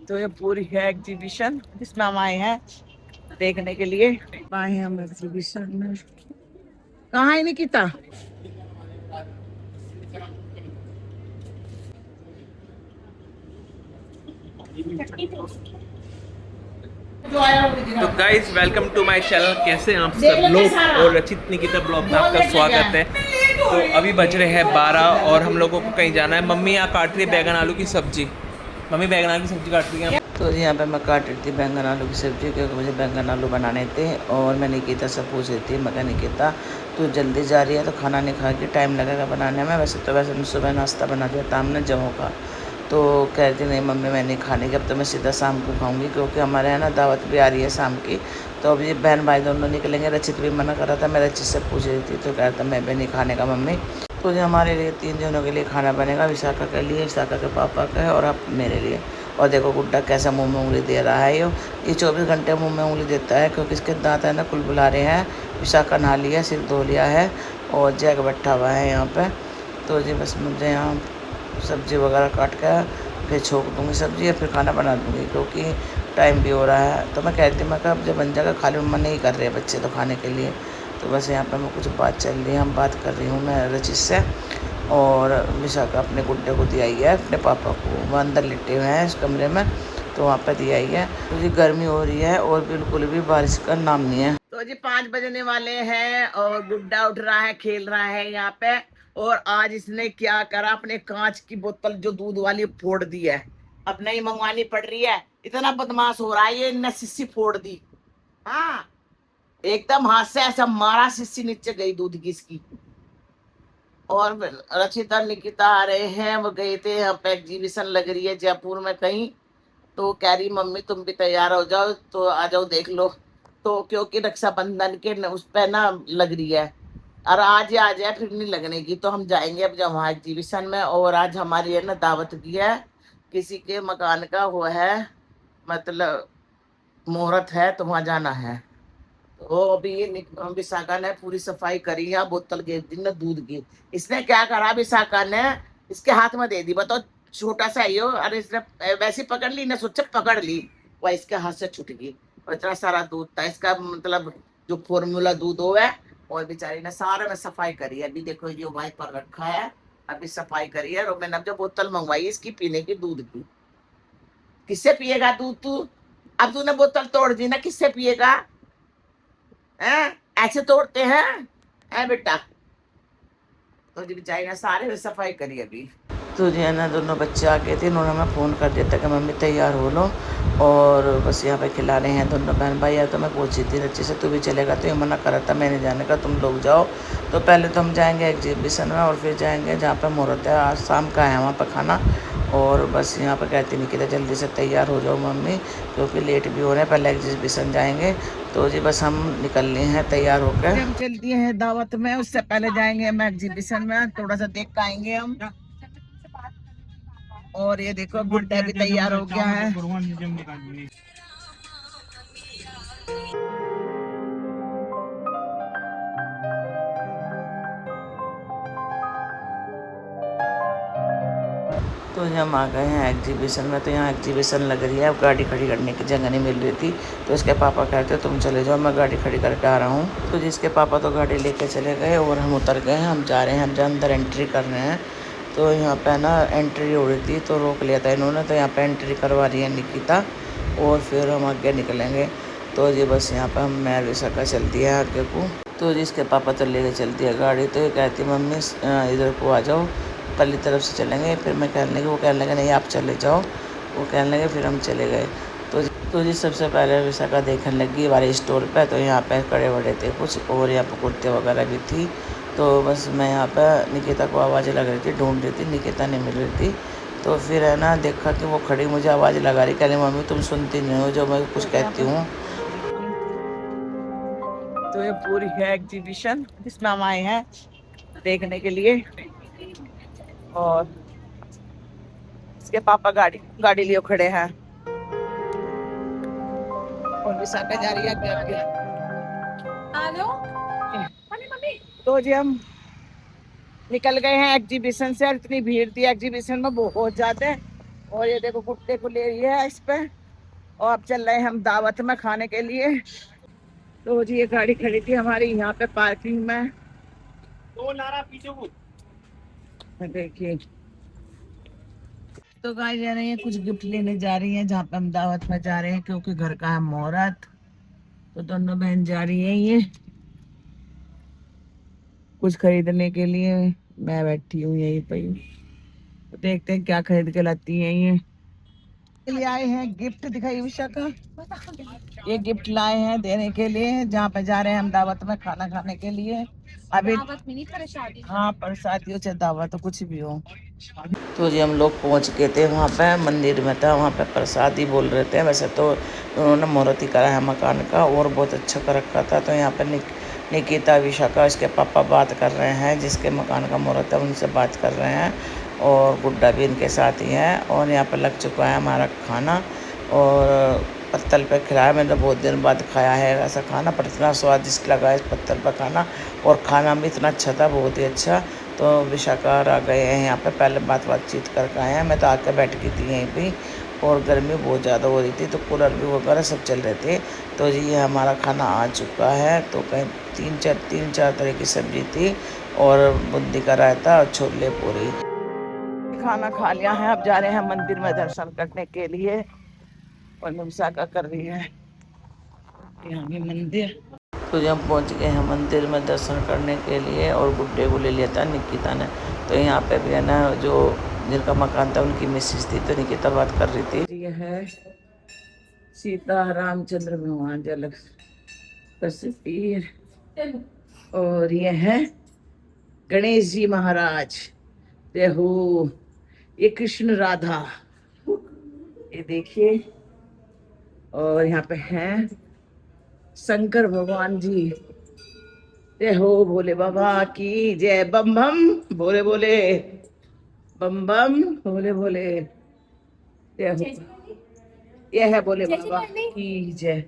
तो ये पूरी है एग्जीबिशन जिसमें हम आए हैं देखने के लिए। आए हैं हम एग्जीबिशन में। कहाँ है निकिता? तो guys welcome to my channel. कैसे हैं आप सब लोग? और रचित निकिता ब्लॉग में आपका स्वागत है। तो अभी बज रहे हैं 12 और हम लोगों को कहीं जाना है। मम्मी यहाँ काट रही है बैगन आलू की सब्जी। मम्मी बैगन आलू की सब्जी काट रही है। तो यहाँ पे मैं काट रही थी बैंगन आलू की सब्जी, क्योंकि मुझे बैंगन आलू बनाने थे। और मैं निकिता से पूछ रही थी, मैं निकिता तू जल्दी जा रही है तो खाना नहीं खा के टाइम लगेगा बनाने में। वैसे मैं सुबह नाश्ता बना दिया था हमने जवों का। तो कह रही थी नहीं मम्मी मैं नहीं खाने की, अब तो मैं सीधा शाम को खाऊंगी, क्योंकि हमारे यहाँ ना दावत भी आ रही है शाम की। तो अब ये बहन भाई दोनों निकलेंगे। रचित भी मना कर रहा था, मैं रचित से पूछ रही थी तो कह रहा था मैं भी नहीं खाने का मम्मी। तो ये हमारे लिए 3 जनों के लिए खाना बनेगा, विशाखा के लिए, विशाखा के पापा का है और अब मेरे लिए। और देखो गुड्डा कैसा मुंह में उंगली दे रहा है। ये 24 घंटे मुंह में उंगली देता है, क्योंकि इसके दांत है ना कुलबुला रहे हैं। विशाखा नहा लिया, सिर धो लिया है और जैक बैठा हुआ है यहाँ पे। तो जी बस मुझे यहाँ सब्ज़ी वगैरह काट कर फिर छोंक दूँगी सब्ज़ी, या फिर खाना बना दूँगी, क्योंकि टाइम भी हो रहा है। तो मैं कहती हूँ मैं कहा अब जब बन जाएगा, खाली मम्मा नहीं कर रहे बच्चे तो खाने के लिए। तो बस यहाँ पर मैं कुछ बात चल रही है, हम बात कर रही हूँ मैं रचित से। और विशाखा अपने गुड्डे को दिया है अपने पापा को, वो अंदर लेटे हुए हैं इस कमरे में, तो वहाँ पर दिया है। तो जी गर्मी हो रही है और बिल्कुल भी बारिश का नाम नहीं है। तो जी 5 बजने वाले हैं और गुड्डा उठ रहा है, खेल रहा है यहाँ पे। और आज इसने क्या करा, अपने कांच की बोतल जो दूध वाली फोड़ दी है। अब नहीं मंगवानी पड़ रही है, इतना बदमाश हो रहा है ये, इनने सिस्सी फोड़ दी। हाँ, एकदम हाथ से ऐसा मारा, सिस्सी नीचे गई दूध की इसकी। और रचिता निकिता आ रहे हैं, वो गए थे यहाँ पे एग्जीबिशन लग रही है जयपुर में कहीं। तो कह रही मम्मी तुम भी तैयार हो जाओ तो आ जाओ देख लो। तो क्योंकि रक्षाबंधन के उस पे ना लग रही है, और आज ही आ जाए फिर नहीं लगने की, तो हम जाएंगे अब जब वहाँ एग्जीबिशन में। और आज हमारी है ना दावत भी है, किसी के मकान का वो है, मतलब मुहूर्त है, तो वहां जाना है। तो अभी ये विशाखा ने पूरी सफाई करी है, बोतल गिर दी ना दूध की। इसने क्या करा विशाखा ने, इसके हाथ में दे दी, बताओ। छोटा सा ही हो, अरे इसने वैसे ही पकड़ ली ना, सोचा पकड़ ली, वह इसके हाथ से छूट गई। और इतना सारा दूध था इसका, मतलब जो फॉर्मूला दूध हो है। और बेचारी ने सारे में सफाई करी है। अभी देखो ये वाइप पर रखा है, अभी सफाई करी है। और मैंने अब जो बोतल मंगवाई इसकी पीने की, दूध की। किससे पिएगा दूध तू? अब तूने बोतल तोड़ दी ना, किससे पिएगा? हैं? ऐसे तोड़ते हैं? है बेटा? तो जी बेचारी ने सारे में सफाई करी अभी। तो जी है ना दोनों बच्चे आ गए थे, इन्होंने मैं फ़ोन कर दिया था कि मम्मी तैयार हो लो। और बस यहाँ पे खिला रहे हैं दोनों बहन भाई। यार तो मैं पूछी थी अच्छे से तू भी चलेगा, तो ये मना कर रहा था मैं नहीं जाने का, तुम लोग जाओ। तो पहले तो हम जाएंगे एग्जीबिशन में और फिर जाएंगे जहाँ पर मुहूर्त है, आज शाम का है वहाँ पर खाना। और बस यहाँ पर कहती नहीं कि जल्दी से तैयार हो जाओ मम्मी, क्योंकि लेट भी हो रहे हैं, पहले एग्जीबिशन जाएंगे। तो जी बस हम निकलने हैं तैयार होकर। हम चल दिए हैं दावत में, उससे पहले जाएंगे हम एग्जीबिशन में, थोड़ा सा देख के आएंगे हम। और ये देखो गुड्डा भी तैयार हो गया है। तो हम आ गए हैं एग्जीबिशन में। तो यहाँ एग्जीबिशन लग रही है, अब गाड़ी खड़ी करने की जगह नहीं मिल रही थी, तो इसके पापा कहते तुम चले जाओ, मैं गाड़ी खड़ी करके आ रहा हूँ। तो जिसके पापा तो गाड़ी लेके चले गए और हम उतर गए हैं, हम जा रहे हैं, हम जो अंदर एंट्री कर रहे हैं। तो यहाँ पे ना एंट्री हो रही थी तो रोक लिया था इन्होंने, तो यहाँ पे एंट्री करवा रही है निकिता, और फिर हम आगे निकलेंगे। तो जी बस यहाँ पर हम मैं विशाखा चलती है आगे को। तो जिसके पापा तो लेके चलती है गाड़ी, तो ये कहती मम्मी इधर को आ जाओ, पल्ली तरफ से चलेंगे। फिर मैं कहने लगी, वो कहने लगे नहीं आप चले जाओ, वो कहने लगे, फिर हम चले गए। तो जी सबसे पहले विशाखा देखने लगी हमारे स्टोर पे। तो यहाँ पे कड़े वड़े थे कुछ, और यहाँ पे कुर्ते वगैरह भी थी। तो बस मैं यहाँ पे निकिता को आवाज़ लग रही थी, ढूंढ रही थी, निकिता नहीं मिल रही थी। तो फिर है ना देखा कि वो खड़ी मुझे आवाज़ लगा रही, कहने मम्मी तुम सुनती नहीं हो जो मैं कुछ कहती हूँ। तो ये पूरी है एग्जीबिशन जिसमें हम आए हैं देखने के लिए। और इसके पापा गाड़ी गाड़ी लिए खड़े हैं, और विशाखा जा रही है आगे आगे। Hello mummy. तो जी हम निकल गए हैं एग्जीबिशन से, और इतनी भीड़ थी एग्जीबिशन में बहुत ज्यादा। और ये देखो कुत्ते को ले रही है इस पे। और अब चल रहे हैं हम दावत में खाने के लिए। तो जी ये गाड़ी खड़ी थी हमारी यहाँ पे पार्किंग में। तो नारा पीछे को देखिए। तो गाइस ये कुछ गिफ्ट लेने जा रही हैं जहाँ पे हम दावत में जा रहे हैं क्योंकि घर का है मुहूर्त। तो दोनों बहन जा रही हैं ये कुछ खरीदने के लिए। मैं बैठी हूँ यहीं पे ही। तो देखते हैं क्या खरीद के लाती हैं ये। लिए आए हैं गिफ्ट दिखाई उषा का। ये गिफ्ट लाए हैं देने के लिए जहाँ पे जा रहे हैं हम दावत में खाना खाने के लिए। अभी दावत में नहीं प्रसादी। हाँ प्रसादी हो चाहे दावत तो कुछ भी हो। तो जी हम लोग पहुँच गए थे वहाँ पे मंदिर में था वहाँ पे प्रसादी बोल रहे थे। वैसे तो उन्होंने मुहूर्त ही करा है मकान का और बहुत अच्छा कर रखा था। तो यहाँ पे निकिता विशाखा इसके पापा बात कर रहे हैं जिसके मकान का मुहूर्त है उनसे बात कर रहे हैं। और गुड्डा भी इनके साथ ही है। और यहाँ पर लग चुका है हमारा खाना और पत्तल पे खिलाया। मैंने बहुत दिन बाद खाया है ऐसा खाना पर इतना स्वादिष्ट लगा इस पत्तल पर खाना। और खाना भी इतना अच्छा था बहुत ही अच्छा। तो विशाखा आ गए हैं यहाँ पे पहले बातचीत करके आए हैं। मैं तो आके बैठ गई थी यहीं पे। और गर्मी बहुत ज़्यादा हो रही थी तो कूलर भी वगैरह सब चल रहे थे। तो जी ये हमारा खाना आ चुका है। तो कहीं तीन चार तरह की सब्जी थी और बूंदी का रायता और छोले पूरी। खाना खा लिया है अब जा रहे हैं मंदिर में दर्शन करने के लिए। और विशाखा कर रही है यहाँ भी मंदिर। तो जब पहुँच गए हैं मंदिर में दर्शन करने के लिए और गुड्डे को ले लिया था निकिता ने। तो यहाँ पे भी है ना जो जिनका मकान था उनकी मिसेस थी तो निकिता बात कर रही थी। ये है सीता रामचंद्र भगवान जल तस्वीर। और ये है गणेश जी महाराज। जय हो। ये कृष्ण राधा ये देखिए। और यहाँ पे हैं शंकर भगवान जी। जय हो भोले बाबा की जय। बम बम भोले भोले बम बम भोले भोले। जय हो। यह है भोले बाबा की जय।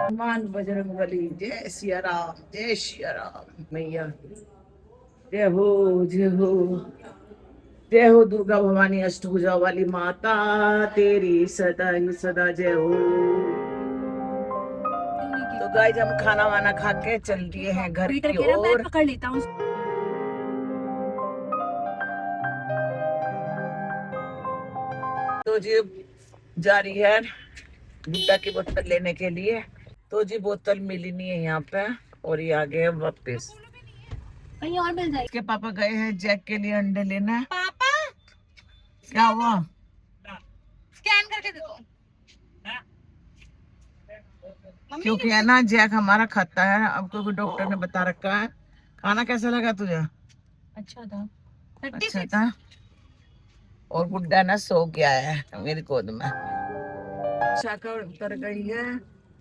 हनुमान बजरंग बली जय सिया राम जय सिया राम मैया। जय हो जय हो। जय हो दुर्गा भवानी अष्टभुजा वाली माता तेरी सदा ही सदा जय हो। तो गाइस हम खाना वाना खा के चल दिए हैं घर की ओर। पकड़ लेता हूँ। तो जी जा रही है गुड्डा की बोतल लेने के लिए। तो जी बोतल मिली नहीं है यहाँ पे और ये आ गए वापस। कहीं और मिल जाएगी। इसके पापा गए हैं जैक के लिए अंडे लेना। पापा क्या हुआ? स्कैन करके देखो। क्योंकि है ना जैक हमारा खाता है अब क्योंकि डॉक्टर ने बता रखा है। खाना कैसा लगा तुझे? अच्छा था। अच्छा था। और गुड्डा ना सो गया है मेरी गोद में। शाखा उतर गई है।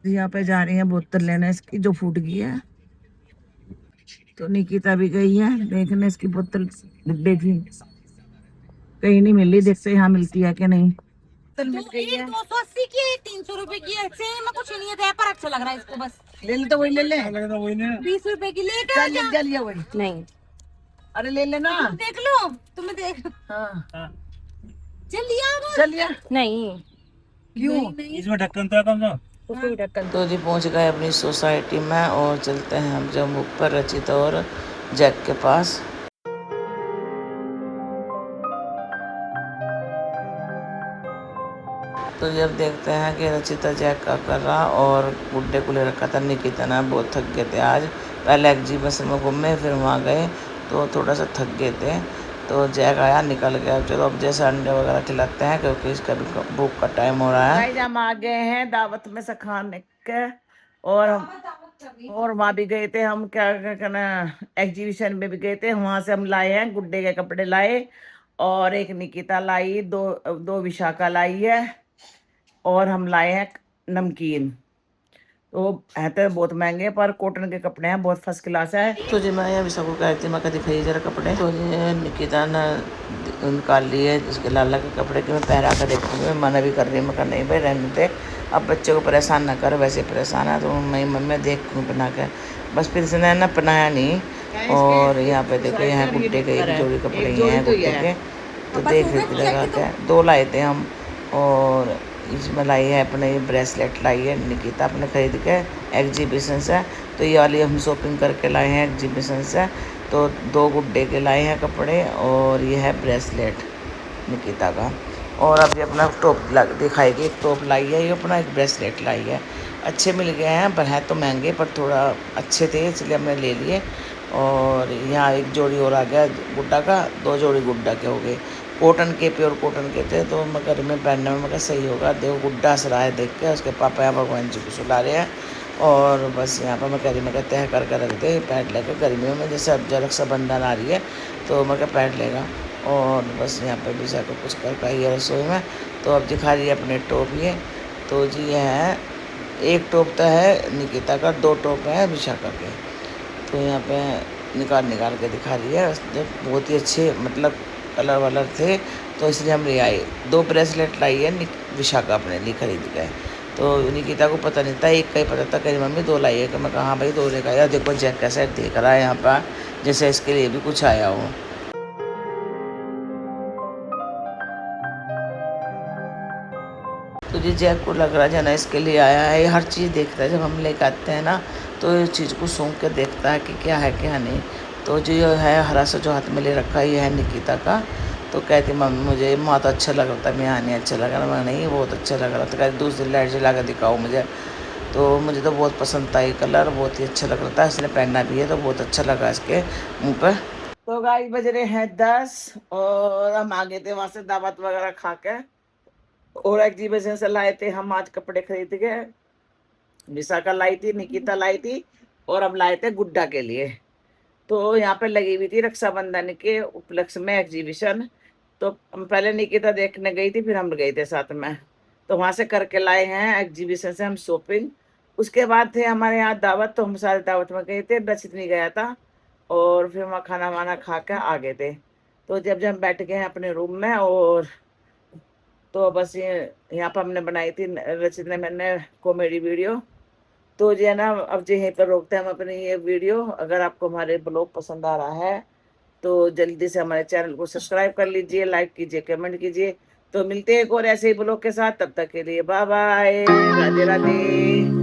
यहाँ पे जा रही है बोतल लेने इसकी जो फूट गई है। तो निकिता भी गई है देखने इसकी बोतल गुड्डे की। कहीं नहीं मिल रही देखते यहाँ मिलती है कि नहीं। बोतल मिल गई है। 280 की 300 रुपए की सेम में कुछ नहीं है पर अच्छा लग रहा है इसको बस ले ले। तो वही ले ले 20 रुपए की ले चलिए वही नहीं। अरे ले लेना देख लो तुम्हें देख। हाँ चलिए नहीं क्यों इसमें ढक्कन तो कम से ढक्कन। तो जी पहुंच गए अपनी सोसाइटी में और चलते हैं हम जब ऊपर रचित और जैक के पास। तो जब देखते हैं कि रचिता जैक का कर रहा और गुड्डे को ले रखा था निकिता ने। बहुत थक गए थे आज। पहले एग्जीबिशन में घूमे फिर वहाँ गए तो थोड़ा सा थक गए थे। तो जैक आया निकल गया। चलो अब जैसे अंडे वगैरह खिलाते हैं क्योंकि इसका भी भूख का टाइम हो रहा है। हम आ गए हैं दावत में से खाने के। और वहाँ भी गए थे हम क्या कहना एग्जीबिशन में भी गए थे। वहाँ से हम लाए हैं गुड्डे के कपड़े लाए और एक निकिता लाई दो विशाखा लाई है। और हम लाए हैं नमकीन। तो है तो बहुत महंगे पर कॉटन के कपड़े हैं बहुत फर्स्ट क्लास है। तो जी मैं अभी सबको कह रही थी मैं दिखाई जरा कपड़े। तो निकिता ने निकाल लिए उसके लाला के कपड़े के मैं पहरा कर देखूँगी। मना भी कर रही मैं नहीं भाई रहने दे अब बच्चे को परेशान ना कर वैसे परेशान है। तो मैं मम्मी देखूँ बना के बस फिर से ना पहनाया नहीं। और यहाँ पे देखो, यहाँ गुड्डे के एक जोड़ी कपड़े हैं गुड्डे के, तो देख रहे थे लगा के 2 लाए थे हम। और इसमें लाई है अपने ये ब्रेसलेट लाई है निकिता अपने खरीद के एग्जीबिशन से। तो ये वाली हम शॉपिंग करके लाए हैं एग्जीबिशन से। तो 2 गुड्डे के लाए हैं कपड़े और ये है ब्रेसलेट निकिता का। और अभी अपना टॉप दिखाएगी, एक टॉप लाई है ये अपना, एक ब्रेसलेट लाई है। अच्छे मिल गए हैं पर है तो महंगे, पर थोड़ा अच्छे थे इसलिए हमने ले लिए। और यहाँ एक जोड़ी और आ गया गुड्डा का, 2 जोड़ी गुड्डा के हो गए, कॉटन के प्योर कॉटन के थे। तो मगर में पहनने में मगर सही होगा। देखो गुड्डा हंस रहा है देख के, उसके पापा यहाँ भगवान जी को सुला रहे हैं। और बस यहाँ पर मैं कह रही, मैं तय करके रख दे पैंट लेकर, गर्मियों में जैसे अब रक्षाबंधन आ रही है तो मैं पैंट लेगा। और बस यहाँ पर विशा को कुछ कर पाई है रसोई में। तो अब दिखा रही है अपने टॉप ये। तो जी ये है, एक टॉप तो है निकिता का, 2 टॉप है विशाखा के। तो यहाँ पे निकाल के दिखा रही है। बहुत ही अच्छे मतलब कलर वालर थे, तो इसलिए हम ले आए। 2 ब्रेसलेट लाई है विशाखा अपने लिए खरीद के। तो निकिता को पता नहीं था, एक का ही पता था, कही मम्मी 2 लाई है। कि मैं कहा हाँ भाई 2 लेकर आया। देखो जैक कैसे देख रहा है यहाँ पर, जैसे इसके लिए भी कुछ आया हो। तो जी जैक को लग रहा है ना इसके लिए आया है। हर चीज़ देखता है, जब हम लेकर आते हैं ना तो इस चीज़ को सूंघ के देखता है कि क्या है क्या नहीं। तो जो है हरा सा जो हाथ में ले रखा है ये है निकिता का। तो कहती मम्मी मुझे बहुत अच्छा लग रहा था, मैं यहाँ नहीं अच्छा लग रहा। मैं नहीं बहुत अच्छा लग रहा था। कहती दूसरी लाइट जला कर दिखाओ मुझे। तो मुझे तो बहुत पसंद था ये कलर, बहुत ही अच्छा लग रहा था। इसने पहनना भी है तो बहुत अच्छा लगा इसके मुँह पर। तो गाइस बज रहे हैं 10 और हम आ गए थे वहाँ से दावत वगैरह खा के। और एग्जीबिशन से लाए थे हम आज कपड़े खरीद के। विशाखा लाई थी, निकिता लाई थी, और हम लाए थे गुड्डा के लिए। तो यहाँ पे लगी हुई थी रक्षाबंधन के उपलक्ष्य में एग्जीबिशन। तो हम पहले निकिता देखने गई थी, फिर हम गए थे साथ में। तो वहां से करके लाए हैं एग्जीबिशन से हम शॉपिंग। उसके बाद थे हमारे यहाँ दावत, तो हम सारे दावत में गए थे, रचित नहीं गया था। और फिर वहाँ खाना वाना खा के आ गए थे। तो जब जब हम बैठ गए अपने रूम में, और तो बस ये यहाँ पर हमने बनाई थी रचित ने मैंने कॉमेडी वीडियो। तो जो है ना अब जो यहीं पर रोकते हैं हम अपनी ये वीडियो। अगर आपको हमारे ब्लॉग पसंद आ रहा है तो जल्दी से हमारे चैनल को सब्सक्राइब कर लीजिए, लाइक कीजिए, कमेंट कीजिए। तो मिलते हैं एक और ऐसे ही ब्लॉग के साथ, तब तक के लिए बाय बाय, राधे राधे।